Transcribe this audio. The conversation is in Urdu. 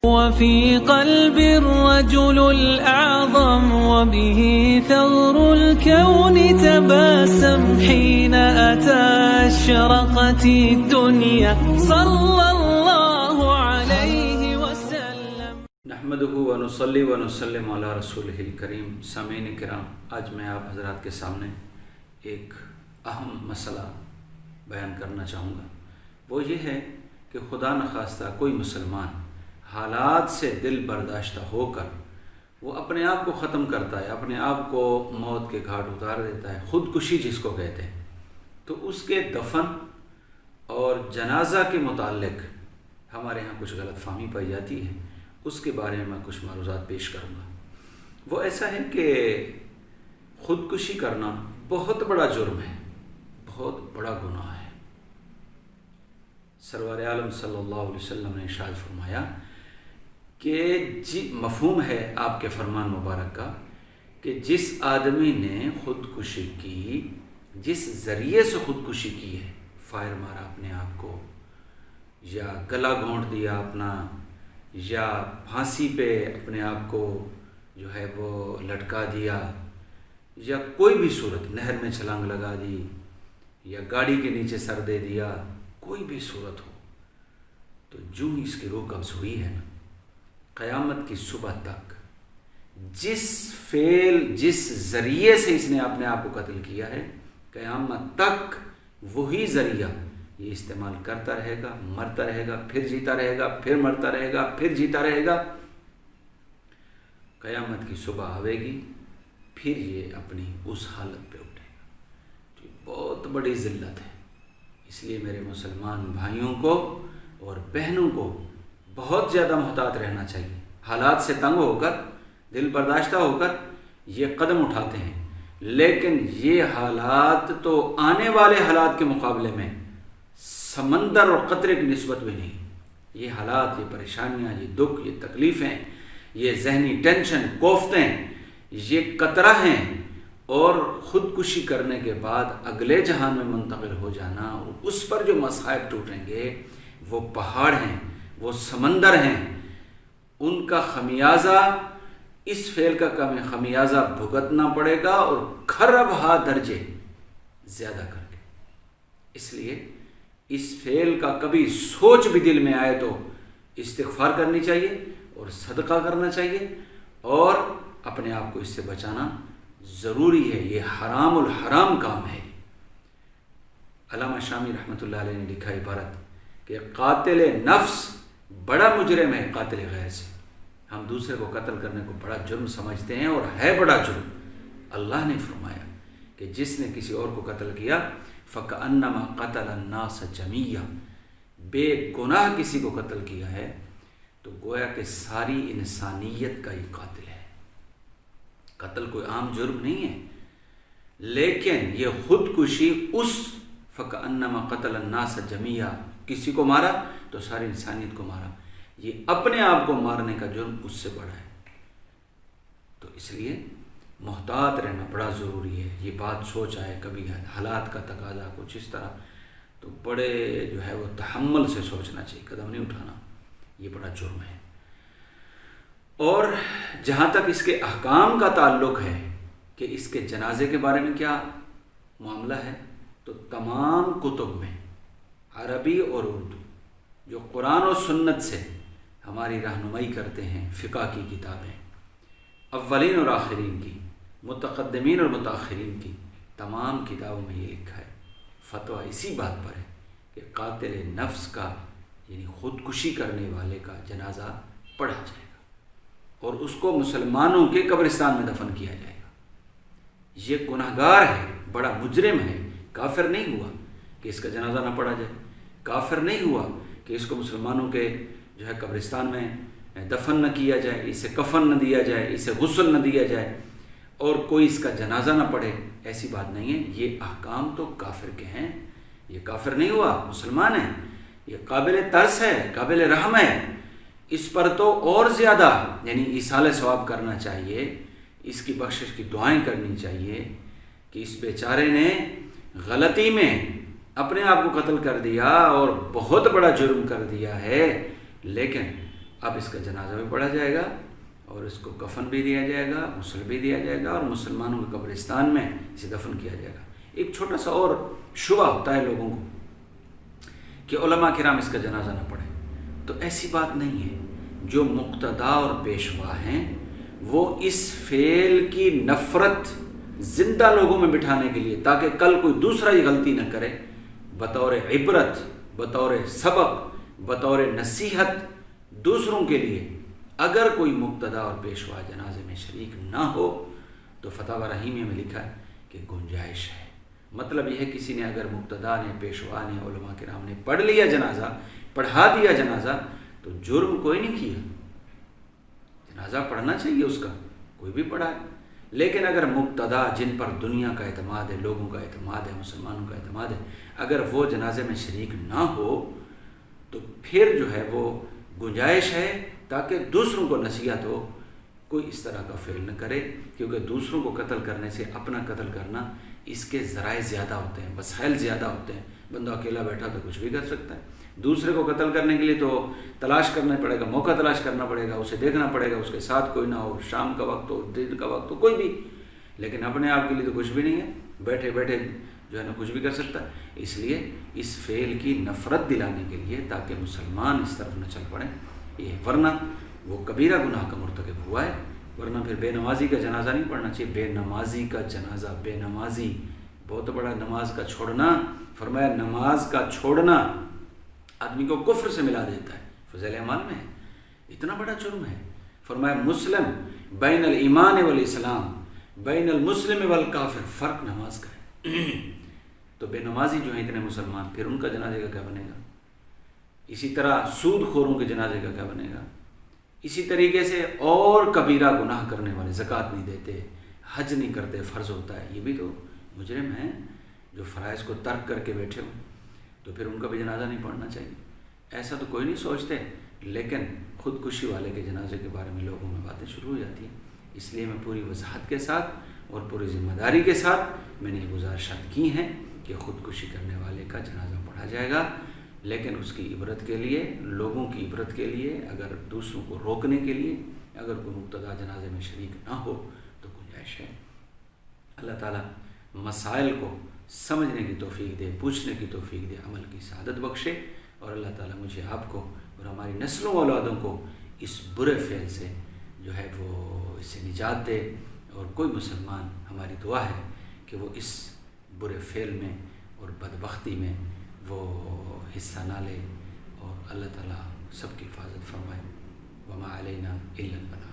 وفي قلب الرجل الأعظم وبه ثغر الكون تباسم حين أتى أشرقت الدنيا صلى الله عليه وسلم. نحمده ونصلي ونسلم على رسوله الکریم. سامعین کرام، آج میں آپ حضرات کے سامنے ایک اہم مسئلہ بیان کرنا چاہوں گا. وہ یہ ہے کہ خدا نخواستہ کوئی مسلمان حالات سے دل برداشتہ ہو کر وہ اپنے آپ کو ختم کرتا ہے، اپنے آپ کو موت کے گھاٹ اتار دیتا ہے، خودکشی جس کو کہتے ہیں، تو اس کے دفن اور جنازہ کے متعلق ہمارے ہاں کچھ غلط فہمی پائی جاتی ہے. اس کے بارے میں کچھ معروضات پیش کروں گا. وہ ایسا ہے کہ خودکشی کرنا بہت بڑا جرم ہے، بہت بڑا گناہ ہے. سرور عالم صلی اللہ علیہ وسلم نے ارشاد فرمایا کہ مفہوم ہے آپ کے فرمان مبارک کا کہ جس آدمی نے خودکشی کی، جس ذریعے سے خودکشی کی ہے، فائر مارا اپنے آپ کو، یا گلا گھونٹ دیا اپنا، یا پھانسی پہ اپنے آپ کو جو ہے وہ لٹکا دیا، یا کوئی بھی صورت، نہر میں چھلانگ لگا دی، یا گاڑی کے نیچے سر دے دیا، کوئی بھی صورت ہو، تو جو اس کی روح قبض ہوئی ہے نا، قیامت کی صبح تک جس ذریعے سے اس نے اپنے آپ کو قتل کیا ہے، قیامت تک وہی ذریعہ یہ استعمال کرتا رہے گا، مرتا رہے گا، پھر جیتا رہے گا، پھر مرتا رہے گا، پھر جیتا رہے گا. قیامت کی صبح آئے گی، پھر یہ اپنی اس حالت پہ اٹھے گا. تو یہ بہت بڑی ذلت ہے. اس لیے میرے مسلمان بھائیوں کو اور بہنوں کو بہت زیادہ محتاط رہنا چاہیے. حالات سے تنگ ہو کر، دل برداشتہ ہو کر یہ قدم اٹھاتے ہیں، لیکن یہ حالات تو آنے والے حالات کے مقابلے میں سمندر اور قطرے کی نسبت بھی نہیں. یہ حالات، یہ پریشانیاں، یہ دکھ، یہ تکلیفیں، یہ ذہنی ٹینشن، کوفتیں، یہ قطرہ ہیں. اور خودکشی کرنے کے بعد اگلے جہان میں منتقل ہو جانا، اور اس پر جو مصائب ٹوٹیں گے وہ پہاڑ ہیں، وہ سمندر ہیں. ان کا خمیازہ، اس فعل کا خمیازہ بھگتنا پڑے گا، اور کھرب ہا درجے زیادہ کر کے. اس لیے اس فعل کا کبھی سوچ بھی دل میں آئے تو استغفار کرنی چاہیے اور صدقہ کرنا چاہیے، اور اپنے آپ کو اس سے بچانا ضروری ہے. یہ حرام الحرام کام ہے. علامہ شامی رحمۃ اللہ علیہ نے لکھا عبارت کہ قاتل نفس بڑا مجرم ہے قاتل غیر سے. ہم دوسرے کو قتل کرنے کو بڑا جرم سمجھتے ہیں، اور ہے بڑا جرم. اللہ نے فرمایا کہ جس نے کسی اور کو قتل کیا فَكَأَنَّمَا قَتَلَ النَّاسَ جَمِيعًا، بے گناہ کسی کو قتل کیا ہے تو گویا کہ ساری انسانیت کا ہی قاتل ہے. قتل کوئی عام جرم نہیں ہے، لیکن یہ خودکشی اس فَكَأَنَّمَا قَتَلَ النَّاسَ جَمِيعًا، کسی کو مارا تو ساری انسانیت کو مارا. یہ اپنے آپ کو مارنے کا جرم اس سے بڑا ہے. تو اس لیے محتاط رہنا بڑا ضروری ہے. یہ بات سوچ آئے کبھی حالات کا تقاضا کچھ اس طرح، تو بڑے جو ہے وہ تحمل سے سوچنا چاہیے، قدم نہیں اٹھانا. یہ بڑا جرم ہے. اور جہاں تک اس کے احکام کا تعلق ہے کہ اس کے جنازے کے بارے میں کیا معاملہ ہے، تو تمام کتب میں، عربی اور اردو، جو قرآن و سنت سے ہماری رہنمائی کرتے ہیں، فقہ کی کتابیں، اولین اور آخرین کی، متقدمین اور متاخرین کی، تمام کتابوں میں یہ لکھا ہے. فتویٰ اسی بات پر ہے کہ قاتل نفس کا، یعنی خودکشی کرنے والے کا جنازہ پڑھا جائے گا، اور اس کو مسلمانوں کے قبرستان میں دفن کیا جائے گا. یہ گناہ گار ہے، بڑا مجرم ہے. کافر نہیں ہوا کہ اس کا جنازہ نہ پڑھا جائے، کافر نہیں ہوا کہ اس کو مسلمانوں کے جو ہے قبرستان میں دفن نہ کیا جائے، اسے کفن نہ دیا جائے، اسے غسل نہ دیا جائے، اور کوئی اس کا جنازہ نہ پڑھے. ایسی بات نہیں ہے. یہ احکام تو کافر کے ہیں. یہ کافر نہیں ہوا، مسلمان ہے. یہ قابل ترس ہے، قابل رحم ہے. اس پر تو اور زیادہ یعنی ایصال ثواب کرنا چاہیے، اس کی بخشش کی دعائیں کرنی چاہیے کہ اس بیچارے نے غلطی میں اپنے آپ کو قتل کر دیا اور بہت بڑا جرم کر دیا ہے، لیکن اب اس کا جنازہ بھی پڑھا جائے گا اور اس کو کفن بھی دیا جائے گا، غسل بھی دیا جائے گا، اور مسلمانوں کے قبرستان میں اسے دفن کیا جائے گا۔ ایک چھوٹا سا اور شبہ ہوتا ہے لوگوں کو کہ علماء کرام اس کا جنازہ نہ پڑھیں، تو ایسی بات نہیں ہے۔ جو مقتدا اور پیشوا ہیں وہ اس فعل کی نفرت زندہ لوگوں میں بٹھانے کے لیے، تاکہ کل کوئی دوسرا یہ غلطی نہ کرے، بطور عبرت، بطور سبق، بطور نصیحت دوسروں کے لیے، اگر کوئی مقتدا اور پیشوا جنازے میں شریک نہ ہو تو فتاوی رحیمیہ میں لکھا ہے کہ گنجائش ہے۔ مطلب یہ ہے کسی نے اگر مقتدا نے، پیشوا نے، علماء کرام نے پڑھ لیا جنازہ، پڑھا دیا جنازہ، تو جرم کوئی نہیں کیا، جنازہ پڑھنا چاہیے اس کا، کوئی بھی پڑھا ہے۔ لیکن اگر مقتدا جن پر دنیا کا اعتماد ہے، لوگوں کا اعتماد ہے، مسلمانوں کا اعتماد ہے، اگر وہ جنازے میں شریک نہ ہو تو پھر جو ہے وہ گنجائش ہے تاکہ دوسروں کو نصیحت ہو، کوئی اس طرح کا فعل نہ کرے، کیونکہ دوسروں کو قتل کرنے سے اپنا قتل کرنا اس کے ذرائع زیادہ ہوتے ہیں، وسائل زیادہ ہوتے ہیں۔ بندہ اکیلا بیٹھا تو کچھ بھی کر سکتا ہے، دوسرے کو قتل کرنے کے لیے تو تلاش کرنا پڑے گا، موقع تلاش کرنا پڑے گا، اسے دیکھنا پڑے گا، اس کے ساتھ کوئی نہ ہو، شام کا وقت ہو، دن کا وقت ہو، کوئی بھی، لیکن اپنے آپ کے لیے تو کچھ بھی نہیں ہے، بیٹھے بیٹھے جو ہے نا کچھ بھی کر سکتا ہے۔ اس لیے اس فعل کی نفرت دلانے کے لیے، تاکہ مسلمان اس طرف نہ چل پڑیں، یہ ورنہ وہ کبیرہ گناہ کا مرتکب ہوا ہے۔ ورنہ پھر بے نمازی کا جنازہ نہیں پڑھنا چاہیے، بے نمازی کا جنازہ، بے نمازی بہت بڑا، نماز کا چھوڑنا، فرمایا نماز کا چھوڑنا آدمی کو کفر سے ملا دیتا ہے، فضائل اعمال میں ہے، اتنا بڑا جرم ہے۔ فرمایا مسلم بین الایمان والاسلام، بین المسلم والکافر، فرق نماز کا ہے۔ تو بے نمازی جو ہیں اتنے مسلمان، پھر ان کا جنازے کا کیا بنے گا؟ اسی طرح سود خوروں کے جنازے کا کیا بنے گا؟ اسی طریقے سے اور کبیرہ گناہ کرنے والے، زکوٰۃ نہیں دیتے، حج نہیں کرتے، فرض ہوتا ہے، یہ بھی تو مجرم ہیں جو فرائض کو ترک کر کے بیٹھے ہوں، تو پھر ان کا بھی جنازہ نہیں پڑھنا چاہیے۔ ایسا تو کوئی نہیں سوچتے، لیکن خودکشی والے کے جنازے کے بارے میں لوگوں میں باتیں شروع ہو جاتی ہیں۔ اس لیے میں پوری وضاحت کے ساتھ اور پوری ذمہ داری کے ساتھ میں نے یہ گزارشات کی ہیں کہ خودکشی کرنے والے کا جنازہ پڑھا جائے گا، لیکن اس کی عبرت کے لیے، لوگوں کی عبرت کے لیے، اگر دوسروں کو روکنے کے لیے، اگر کوئی مقتدا جنازے میں شریک نہ ہو تو گنجائش ہے۔ اللہ تعالیٰ مسائل کو سمجھنے کی توفیق دے، پوچھنے کی توفیق دے، عمل کی سعادت بخشے، اور اللہ تعالیٰ مجھے، آپ کو اور ہماری نسلوں اولادوں کو اس برے فعل سے جو ہے وہ اس سے نجات دے۔ اور کوئی مسلمان، ہماری دعا ہے کہ وہ اس برے فعل میں اور بدبختی میں وہ حصہ نہ لے، اور اللہ تعالیٰ سب کی حفاظت فرمائے۔ وما علینا الا البلاغ۔